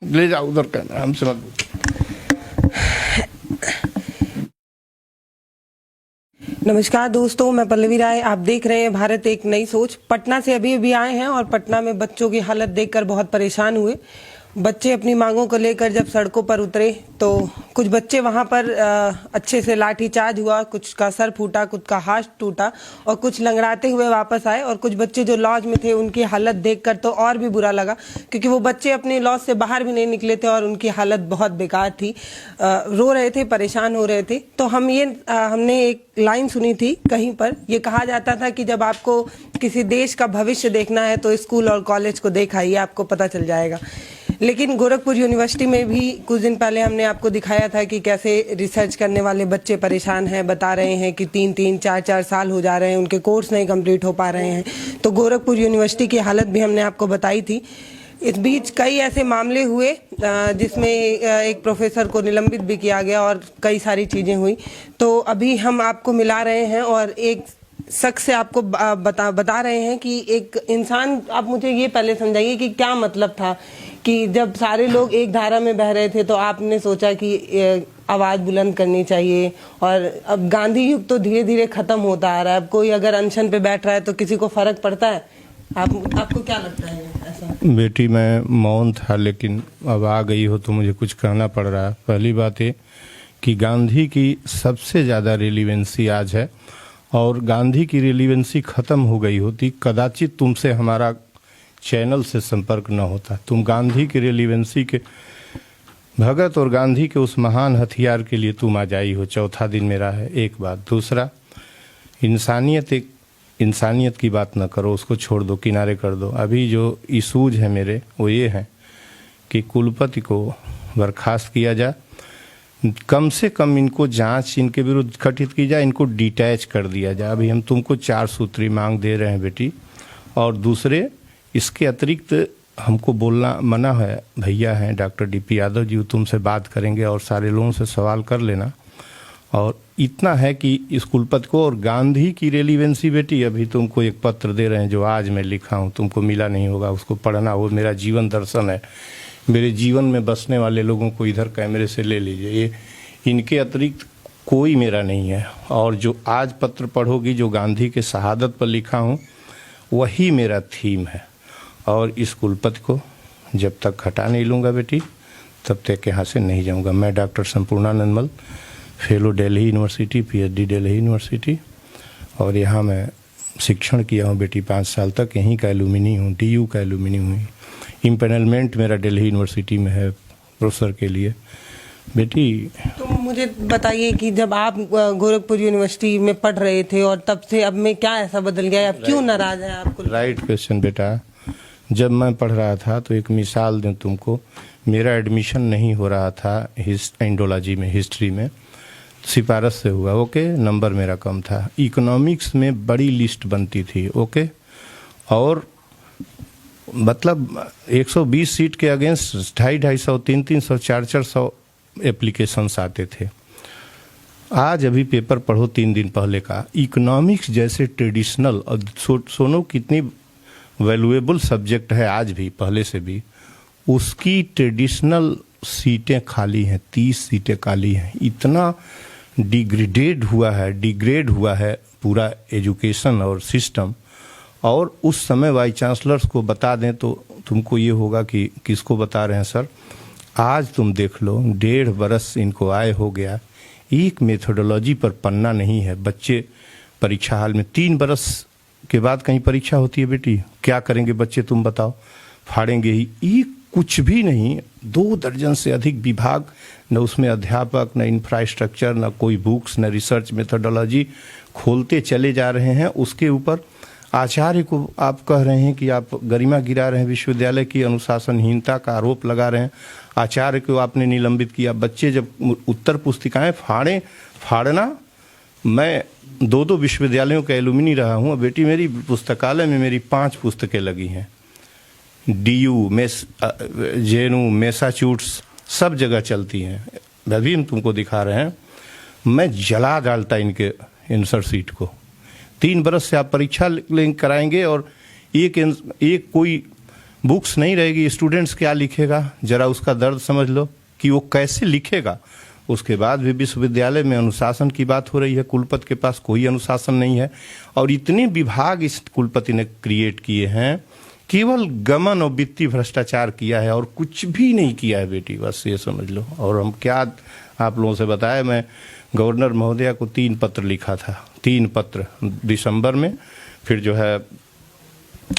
ले जाओ उधर कैमरा, हमसे मत पूछो। नमस्कार दोस्तों, मैं पल्लवी राय। आप देख रहे हैं भारत एक नई सोच। पटना से अभी आए हैं और पटना में बच्चों की हालत देखकर बहुत परेशान हुए। बच्चे अपनी मांगों को लेकर जब सड़कों पर उतरे तो कुछ बच्चे वहां पर अच्छे से लाठीचार्ज हुआ, कुछ का सर फूटा, कुछ का हाथ टूटा और कुछ लंगड़ाते हुए वापस आए। और कुछ बच्चे जो लॉज में थे उनकी हालत देखकर तो और भी बुरा लगा, क्योंकि वो बच्चे अपने लॉज से बाहर भी नहीं निकले थे और उनकी हालत बहुत बेकार थी। रो रहे थे, परेशान हो रहे थे। तो हमने एक लाइन सुनी थी कहीं पर, ये कहा जाता था कि जब आपको किसी देश का भविष्य देखना है तो स्कूल और कॉलेज को देखाइए, आपको पता चल जाएगा। लेकिन गोरखपुर यूनिवर्सिटी में भी कुछ दिन पहले हमने आपको दिखाया था कि कैसे रिसर्च करने वाले बच्चे परेशान हैं, बता रहे हैं कि 3-3, 4-4 साल हो जा रहे हैं, उनके कोर्स नहीं कंप्लीट हो पा रहे हैं। तो गोरखपुर यूनिवर्सिटी की हालत भी हमने आपको बताई थी। इस बीच कई ऐसे मामले हुए जिसमें एक प्रोफेसर को निलंबित भी किया गया और कई सारी चीज़ें हुई। तो अभी हम आपको मिला रहे हैं और एक शख्स से आपको बता रहे हैं कि एक इंसान, आप मुझे ये पहले समझाइए कि क्या मतलब था कि जब सारे लोग एक धारा में बह रहे थे तो आपने सोचा कि आवाज़ बुलंद करनी चाहिए। और अब गांधी युग तो धीरे धीरे ख़त्म होता आ रहा है। अब कोई अगर अनशन पे बैठ रहा है तो किसी को फ़र्क पड़ता है? आपको क्या लगता है ऐसा? बेटी, मैं मौन था, लेकिन अब आ गई हो तो मुझे कुछ कहना पड़ रहा है। पहली बात ये कि गांधी की सबसे ज़्यादा रिलीवेंसी आज है, और गांधी की रिलीवेंसी ख़त्म हो गई होती कदाचित तुमसे हमारा चैनल से संपर्क न होता। तुम गांधी की रिलीवेंसी के भगत और गांधी के उस महान हथियार के लिए तुम आज आई हो। चौथा दिन मेरा है। एक बात। दूसरा, इंसानियत की बात न करो, उसको छोड़ दो, किनारे कर दो। अभी जो इशूज है मेरे वो ये हैं कि कुलपति को बर्खास्त किया जाए, कम से कम इनको जांच इनके विरुद्ध गठित की जाए, इनको डिटैच कर दिया जाए। अभी हम तुमको 4 सूत्री मांग दे रहे हैं बेटी। और दूसरे, इसके अतिरिक्त हमको बोलना मना है। भैया हैं डॉक्टर DP यादव जी, वो तुमसे बात करेंगे और सारे लोगों से सवाल कर लेना। और इतना है कि इस कुलपति को और गांधी की रेलिवेंसी बेटी, अभी तुमको एक पत्र दे रहे हैं जो आज मैं लिखा हूँ, तुमको मिला नहीं होगा, उसको पढ़ना। वो मेरा जीवन दर्शन है। मेरे जीवन में बसने वाले लोगों को इधर कैमरे से ले लीजिए। ये इनके अतिरिक्त कोई मेरा नहीं है। और जो आज पत्र पढ़ोगी, जो गांधी के शहादत पर लिखा हूँ, वही मेरा थीम है। और इस कुलपति को जब तक हटा नहीं लूँगा बेटी, तब तक यहाँ से नहीं जाऊँगा। मैं डॉक्टर संपूर्णानंद मल, fellow Delhi university, PhD Delhi university, और यहाँ मैं शिक्षण किया हूँ बेटी 5 साल तक। यहीं का एलुमिनी हूँ, DU का एलुमिनी हूँ। इम्पेनलमेंट मेरा दिल्ली यूनिवर्सिटी में है प्रोफेसर के लिए बेटी। तो मुझे बताइए कि जब आप गोरखपुर यूनिवर्सिटी में पढ़ रहे थे और तब से अब में क्या ऐसा बदल गया है? आप क्यों नाराज हैं? आपको राइट क्वेश्चन बेटा। जब मैं पढ़ रहा था तो एक मिसाल दूं तुमको, मेरा एडमिशन नहीं हो रहा था इंडोलॉजी में, हिस्ट्री में, सिफारिश से हुआ। ओके, नंबर मेरा कम था। इकोनॉमिक्स में बड़ी लिस्ट बनती थी। ओके, और मतलब 120 सीट के अगेंस्ट 250, 300, 400 एप्लीकेशंस आते थे। आज अभी पेपर पढ़ो 3 दिन पहले का, इकोनॉमिक्स जैसे ट्रेडिशनल, और सोनो कितनी वैल्यूएबल सब्जेक्ट है आज भी, पहले से भी, उसकी ट्रेडिशनल सीटें खाली हैं, 30 सीटें खाली हैं। इतना डिग्रेड हुआ है पूरा एजुकेशन और सिस्टम। और उस समय वाइस चांसलर्स को बता दें तो तुमको ये होगा कि किसको बता रहे हैं सर। आज तुम देख लो, 1.5 बरस इनको आए हो गया, एक मेथोडोलॉजी पर पन्ना नहीं है। बच्चे परीक्षा हाल में 3 बरस के बाद कहीं परीक्षा होती है बेटी, क्या करेंगे बच्चे तुम बताओ? फाड़ेंगे ही। ये कुछ भी नहीं। 2 दर्जन से अधिक विभाग, न उसमें अध्यापक, न इंफ्रास्ट्रक्चर, न कोई बुक्स, न रिसर्च मेथोडोलॉजी, खोलते चले जा रहे हैं। उसके ऊपर आचार्य को आप कह रहे हैं कि आप गरिमा गिरा रहे हैं, विश्वविद्यालय की अनुशासनहीनता का आरोप लगा रहे हैं। आचार्य को आपने निलंबित किया। बच्चे जब उत्तर पुस्तिकाएं फाड़ना, मैं 2 विश्वविद्यालयों का एलुमिनी रहा हूँ। बेटी, मेरी पुस्तकालय में मेरी 5 पुस्तकें लगी हैं। DU, JNU, मैसाचुसेट्स, सब जगह चलती हैं। अभी हम तुमको दिखा रहे हैं। मैं जला डालता इनके आंसर शीट को। 3 बरस से आप परीक्षा कराएंगे और एक कोई बुक्स नहीं रहेगी, स्टूडेंट्स क्या लिखेगा, जरा उसका दर्द समझ लो कि वो कैसे लिखेगा। उसके बाद भी विश्वविद्यालय में अनुशासन की बात हो रही है, कुलपति के पास कोई अनुशासन नहीं है और इतने विभाग इस कुलपति ने क्रिएट किए हैं, केवल गमन और वित्तीय भ्रष्टाचार किया है और कुछ भी नहीं किया है बेटी, बस ये समझ लो। और हम क्या आप लोगों से बताया, मैं गवर्नर महोदया को 3 पत्र लिखा था, 3 पत्र दिसंबर में, फिर जो है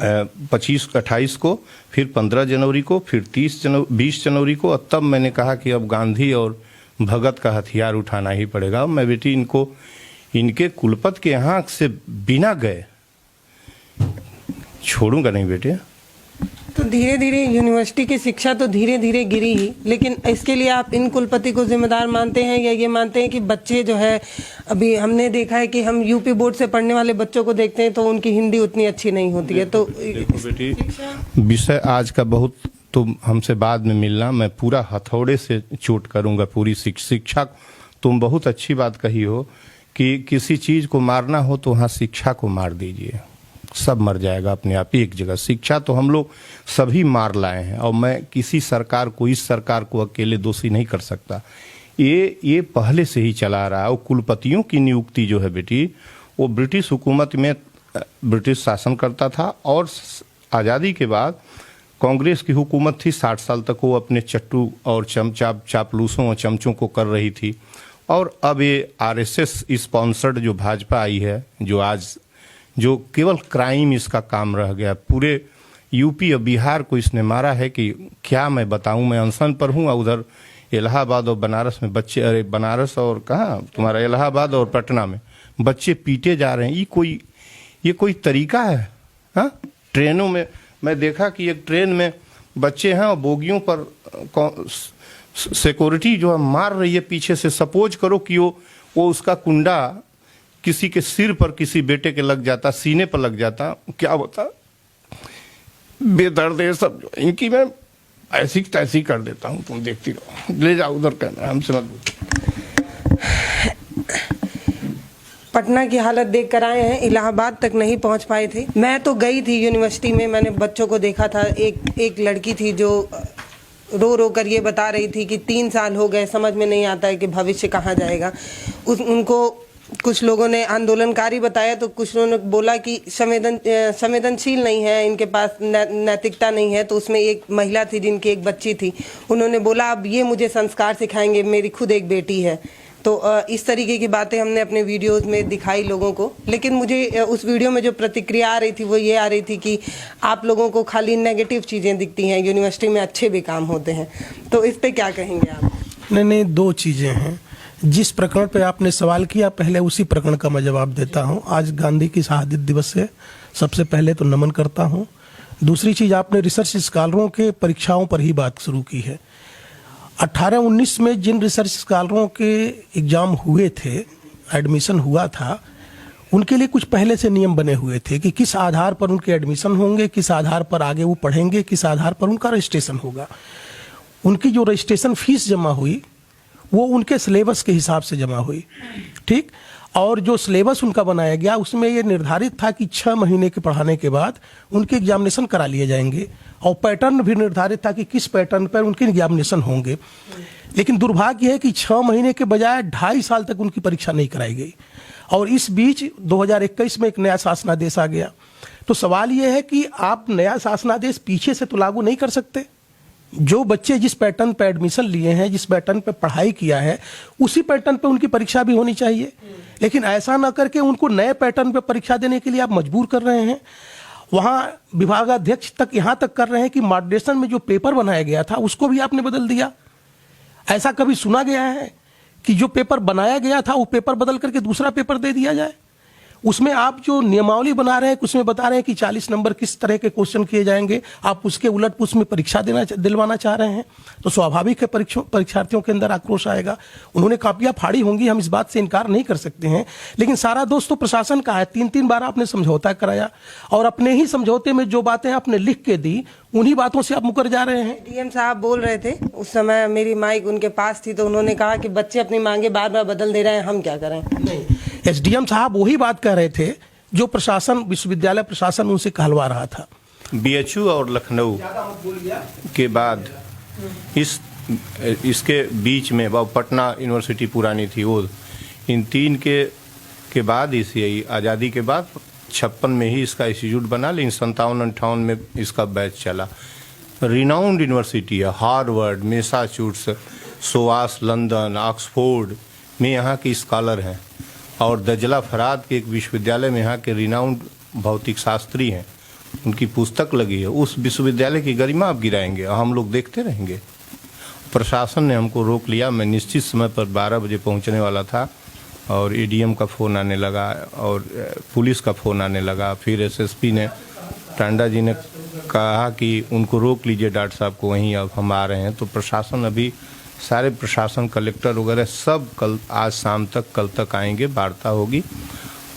28 को, फिर 15 जनवरी को, फिर 20 जनवरी को। और तब मैंने कहा कि अब गांधी और भगत का हथियार उठाना ही पड़ेगा। मैं बेटी इनको इनके कुलपति के यहाँ से बिना गए छोड़ूंगा नहीं बेटे। तो धीरे धीरे यूनिवर्सिटी की शिक्षा तो धीरे धीरे गिरी ही, लेकिन इसके लिए आप इन कुलपति को जिम्मेदार मानते हैं या ये मानते हैं कि बच्चे जो है, अभी हमने देखा है कि हम यूपी बोर्ड से पढ़ने वाले बच्चों को देखते हैं तो उनकी हिंदी उतनी अच्छी नहीं होती है। तो देखो बेटी, विषय आज का बहुत, तुम हमसे बाद में मिलना, मैं पूरा हथौड़े से चोट करूंगा पूरी शिक्षा। तुम बहुत अच्छी बात कही हो कि किसी चीज को मारना हो तो वहाँ शिक्षा को मार दीजिए, सब मर जाएगा अपने आप ही एक जगह। शिक्षा तो हम लोग सभी मार लाए हैं और मैं किसी सरकार को, इस सरकार को अकेले दोषी नहीं कर सकता। ये पहले से ही चला रहा है। और कुलपतियों की नियुक्ति जो है बेटी, वो ब्रिटिश हुकूमत में ब्रिटिश शासन करता था और आज़ादी के बाद कांग्रेस की हुकूमत थी, 60 साल तक वो अपने चट्टू और चापलूसों और चमचों को कर रही थी। और अब ये आरएसएस स्पॉन्सर्ड जो भाजपा आई है, जो केवल क्राइम इसका काम रह गया, पूरे यूपी और बिहार को इसने मारा है कि क्या मैं बताऊं। मैं अनशन पर हूं, उधर इलाहाबाद और बनारस में बच्चे, अरे बनारस और कहाँ तुम्हारा इलाहाबाद और पटना में बच्चे पीटे जा रहे हैं। ये कोई तरीका है? हाँ, ट्रेनों में मैं देखा कि एक ट्रेन में बच्चे हैं और बोगियों पर सिक्योरिटी जो है मार रही है पीछे से। सपोज करो कि वो उसका कुंडा किसी के सिर पर, किसी बेटे के लग जाता, सीने पर लग जाता, क्या होता? बेदर्द है सब। इनकी मैं ऐसी तैसी कर देता हूँ, तुम देखती रहो। ले जाओ उधर कैमरा, हमसे मत। पटना की हालत देख कर आए हैं, इलाहाबाद तक नहीं पहुंच पाए थे। मैं तो गई थी यूनिवर्सिटी में, मैंने बच्चों को देखा था। एक लड़की थी जो रो कर ये बता रही थी कि 3 साल हो गए, समझ में नहीं आता है कि भविष्य कहाँ जाएगा। उनको कुछ लोगों ने आंदोलनकारी बताया तो कुछ लोगों ने बोला कि संवेदनशील नहीं है, इनके पास नैतिकता नहीं है। तो उसमें एक महिला थी जिनकी एक बच्ची थी, उन्होंने बोला अब ये मुझे संस्कार सिखाएंगे, मेरी खुद एक बेटी है। तो इस तरीके की बातें हमने अपने वीडियोस में दिखाई लोगों को। लेकिन मुझे उस वीडियो में जो प्रतिक्रिया आ रही थी वो ये आ रही थी कि आप लोगों को खाली नेगेटिव चीज़ें दिखती हैं, यूनिवर्सिटी में अच्छे भी काम होते हैं। तो इस पे क्या कहेंगे आप? नहीं, 2 चीज़ें हैं। जिस प्रकरण पे आपने सवाल किया, पहले उसी प्रकरण का मैं जवाब देता हूं। आज गांधी की शहादत दिवस है, सबसे पहले तो नमन करता हूं। दूसरी चीज़, आपने रिसर्च स्कॉलरों के परीक्षाओं पर ही बात शुरू की है। 18-19 में जिन रिसर्च स्कॉलरों के एग्ज़ाम हुए थे, एडमिशन हुआ था, उनके लिए कुछ पहले से नियम बने हुए थे कि किस आधार पर उनके एडमिशन होंगे, किस आधार पर आगे वो पढ़ेंगे, किस आधार पर उनका रजिस्ट्रेशन होगा। उनकी जो रजिस्ट्रेशन फीस जमा हुई वो उनके सिलेबस के हिसाब से जमा हुई, ठीक। और जो सिलेबस उनका बनाया गया उसमें ये निर्धारित था कि 6 महीने के पढ़ाने के बाद उनके एग्जामिनेशन करा लिए जाएंगे और पैटर्न भी निर्धारित था कि किस पैटर्न पर उनके एग्जामिनेशन होंगे। लेकिन दुर्भाग्य है कि 6 महीने के बजाय 2.5 साल तक उनकी परीक्षा नहीं कराई गई। और इस बीच 2021 में एक नया शासनादेश आ गया। तो सवाल ये है कि आप नया शासनादेश पीछे से तो लागू नहीं कर सकते। जो बच्चे जिस पैटर्न पे एडमिशन लिए हैं, जिस पैटर्न पे पढ़ाई किया है, उसी पैटर्न पे उनकी परीक्षा भी होनी चाहिए। लेकिन ऐसा ना करके उनको नए पैटर्न पे परीक्षा देने के लिए आप मजबूर कर रहे हैं। वहाँ विभागाध्यक्ष तक यहाँ तक कर रहे हैं कि मॉडरेशन में जो पेपर बनाया गया था उसको भी आपने बदल दिया। ऐसा कभी सुना गया है कि जो पेपर बनाया गया था वो पेपर बदल करके दूसरा पेपर दे दिया जाए? उसमें आप जो नियमावली बना रहे हैं, उसमें बता रहे हैं कि 40 नंबर किस तरह के क्वेश्चन किए जाएंगे, आप उसके उलट उसमें परीक्षा दिलवाना चाह रहे हैं। तो स्वाभाविक है परीक्षार्थियों के अंदर आक्रोश आएगा। उन्होंने कापियां फाड़ी होंगी, हम इस बात से इनकार नहीं कर सकते हैं। लेकिन सारा दोष तो प्रशासन का है। 3-3 बार आपने समझौता कराया और अपने ही समझौते में जो बातें आपने लिख के दी उन्हीं बातों से आप मुकर जा रहे हैं। डीएम साहब बोल रहे थे, उस समय मेरी माइक उनके पास थी, तो उन्होंने कहा कि बच्चे अपनी मांगे बार बार बदल दे रहे हैं, हम क्या करें। नहीं, एसडीएम साहब वही बात कह रहे थे जो प्रशासन, विश्वविद्यालय प्रशासन उनसे कहलवा रहा था बीएचयू और लखनऊ के बाद इसके बीच में वो पटना यूनिवर्सिटी पुरानी थी, वो इन तीन के बाद इसी आज़ादी के बाद 56 में ही इसका इंस्टीट्यूट बना, लेकिन 57-58 में इसका बैच चला। रिनाउंड यूनिवर्सिटी है, Harvard, Massachusetts, psoas, London, Oxford में यहाँ के स्कॉलर हैं, और दजला फराद के एक विश्वविद्यालय में यहाँ के रिनाउंड भौतिक शास्त्री हैं, उनकी पुस्तक लगी है। उस विश्वविद्यालय की गरिमा आप गिराएंगे और हम लोग देखते रहेंगे। प्रशासन ने हमको रोक लिया। मैं निश्चित समय पर 12 बजे पहुँचने वाला था और एडीएम का फ़ोन आने लगा और पुलिस का फ़ोन आने लगा। फिर एसएसपी ने, टांडा जी ने कहा कि उनको रोक लीजिए डॉक्टर साहब को वहीं, अब हम आ रहे हैं। तो प्रशासन अभी सारे प्रशासन, कलेक्टर वगैरह सब कल, आज शाम तक, कल तक आएंगे, वार्ता होगी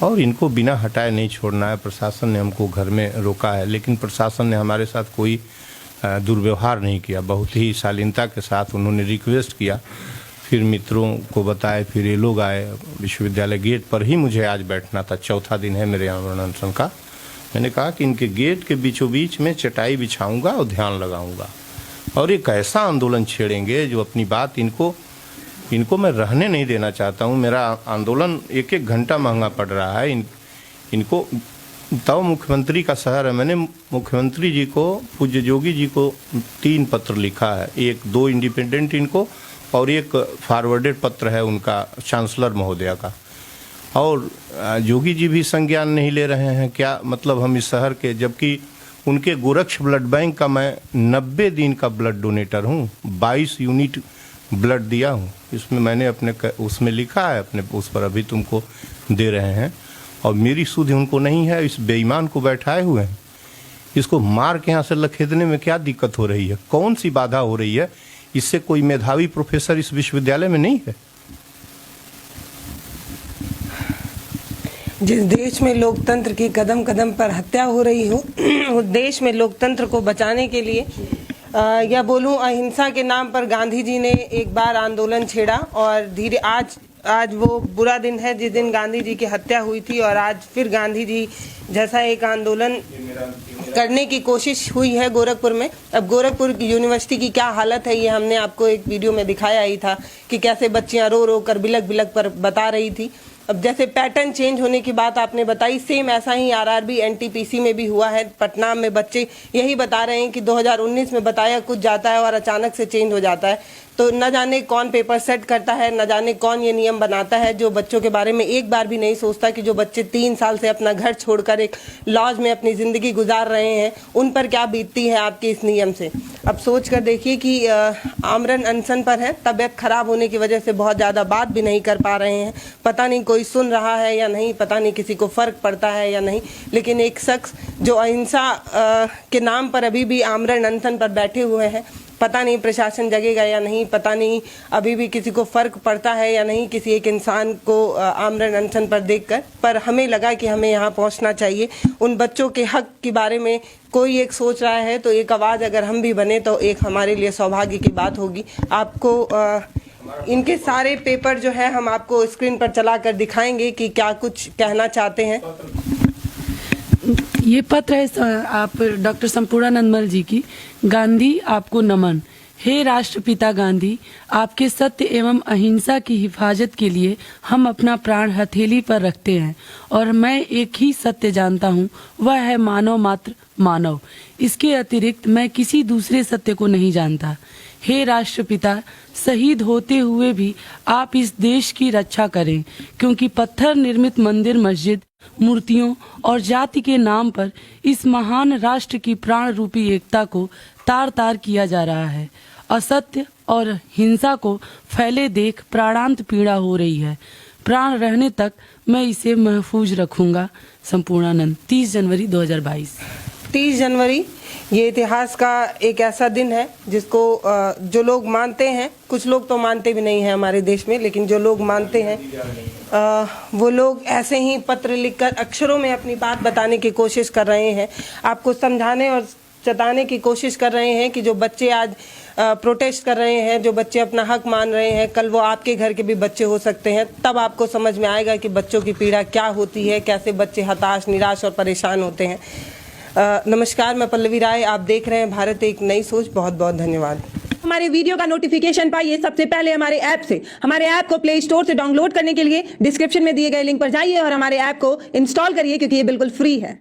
और इनको बिना हटाए नहीं छोड़ना है। प्रशासन ने हमको घर में रोका है, लेकिन प्रशासन ने हमारे साथ कोई दुर्व्यवहार नहीं किया। बहुत ही शालीनता के साथ उन्होंने रिक्वेस्ट किया, फिर मित्रों को बताए, फिर ये लोग आए। विश्वविद्यालय गेट पर ही मुझे आज बैठना था, चौथा दिन है मेरे आंदोलन अनशन का। मैंने कहा कि इनके गेट के बीचों बीच में चटाई बिछाऊंगा और ध्यान लगाऊंगा, और एक ऐसा आंदोलन छेड़ेंगे जो अपनी बात, इनको मैं रहने नहीं देना चाहता हूं। मेरा आंदोलन एक एक घंटा महंगा पड़ रहा है इनको। तब मुख्यमंत्री का शहर है, मैंने मुख्यमंत्री जी को, पूज्य योगी जी को 3 पत्र लिखा है, 2 इंडिपेंडेंट इनको और एक फॉरवर्डेड पत्र है उनका चांसलर महोदया का। और योगी जी भी संज्ञान नहीं ले रहे हैं। क्या मतलब हम इस शहर के, जबकि उनके गोरक्ष ब्लड बैंक का मैं 90 दिन का ब्लड डोनेटर हूँ, 22 यूनिट ब्लड दिया हूँ। इसमें मैंने अपने उसमें लिखा है, अपने उस पर अभी तुमको दे रहे हैं, और मेरी सुधि उनको नहीं है। इस बेईमान को बैठाए हुए हैं, इसको मार के यहाँ से लखेदने में क्या दिक्कत हो रही है, कौन सी बाधा हो रही है? इससे कोई मेधावी प्रोफेसर इस विश्वविद्यालय में नहीं है। जिस देश में लोकतंत्र की कदम कदम पर हत्या हो रही हो, उस देश में लोकतंत्र को बचाने के लिए या बोलूं अहिंसा के नाम पर गांधी जी ने एक बार आंदोलन छेड़ा, और धीरे आज वो बुरा दिन है जिस दिन गांधी जी की हत्या हुई थी, और आज फिर गांधी जी जैसा एक आंदोलन करने की कोशिश हुई है गोरखपुर में। अब गोरखपुर की यूनिवर्सिटी की क्या हालत है, ये हमने आपको एक वीडियो में दिखाया ही था कि कैसे बच्चियां रो रो कर बिलक बिलक पर बता रही थी। अब जैसे पैटर्न चेंज होने की बात आपने बताई, सेम ऐसा ही आरआरबी एनटीपीसी में भी हुआ है। पटना में बच्चे यही बता रहे हैं कि 2019 में बताया कुछ जाता है और अचानक से चेंज हो जाता है। तो न जाने कौन पेपर सेट करता है, न जाने कौन ये नियम बनाता है जो बच्चों के बारे में एक बार भी नहीं सोचता कि जो बच्चे 3 साल से अपना घर छोड़कर एक लॉज में अपनी ज़िंदगी गुजार रहे हैं, उन पर क्या बीतती है आपके इस नियम से। अब सोच कर देखिए कि आमरण अनशन पर है, तबीयत खराब होने की वजह से बहुत ज़्यादा बात भी नहीं कर पा रहे हैं। पता नहीं कोई सुन रहा है या नहीं, पता नहीं किसी को फ़र्क पड़ता है या नहीं, लेकिन एक शख्स जो अहिंसा के नाम पर अभी भी आमरण अनशन पर बैठे हुए हैं, पता नहीं प्रशासन जगेगा या नहीं, पता नहीं अभी भी किसी को फ़र्क पड़ता है या नहीं किसी एक इंसान को आमरण अनशन पर देखकर। पर हमें लगा कि हमें यहाँ पहुँचना चाहिए। उन बच्चों के हक के बारे में कोई एक सोच रहा है तो एक आवाज़ अगर हम भी बने तो एक हमारे लिए सौभाग्य की बात होगी। आपको इनके सारे पेपर जो है हम आपको स्क्रीन पर चला कर दिखाएंगे कि क्या कुछ कहना चाहते हैं। ये पत्र है आप डॉक्टर संपूर्णानंद मल जी की। गांधी आपको नमन। हे राष्ट्रपिता गांधी, आपके सत्य एवं अहिंसा की हिफाजत के लिए हम अपना प्राण हथेली पर रखते हैं, और मैं एक ही सत्य जानता हूँ, वह है मानव मात्र मानव। इसके अतिरिक्त मैं किसी दूसरे सत्य को नहीं जानता। हे राष्ट्रपिता, शहीद होते हुए भी आप इस देश की रक्षा करें, क्योंकि पत्थर निर्मित मंदिर, मस्जिद, मूर्तियों और जाति के नाम पर इस महान राष्ट्र की प्राण रूपी एकता को तार तार किया जा रहा है। असत्य और हिंसा को फैले देख प्राणांत पीड़ा हो रही है। प्राण रहने तक मैं इसे महफूज रखूंगा। संपूर्णानंद। 30 जनवरी 2022। 30 जनवरी ये इतिहास का एक ऐसा दिन है जिसको जो लोग मानते हैं, कुछ लोग तो मानते भी नहीं हैं हमारे देश में, लेकिन जो लोग मानते हैं वो लोग ऐसे ही पत्र लिखकर अक्षरों में अपनी बात बताने की कोशिश कर रहे हैं, आपको समझाने और जताने की कोशिश कर रहे हैं कि जो बच्चे आज प्रोटेस्ट कर रहे हैं, जो बच्चे अपना हक मान रहे हैं, कल वो आपके घर के भी बच्चे हो सकते हैं। तब आपको समझ में आएगा कि बच्चों की पीड़ा क्या होती है, कैसे बच्चे हताश, निराश और परेशान होते हैं। नमस्कार, मैं पल्लवी राय, आप देख रहे हैं भारत एक नई सोच। बहुत बहुत धन्यवाद। हमारे वीडियो का नोटिफिकेशन पाइए सबसे पहले हमारे ऐप से। हमारे ऐप को प्ले स्टोर से डाउनलोड करने के लिए डिस्क्रिप्शन में दिए गए लिंक पर जाइए और हमारे ऐप को इंस्टॉल करिए, क्योंकि ये बिल्कुल फ्री है।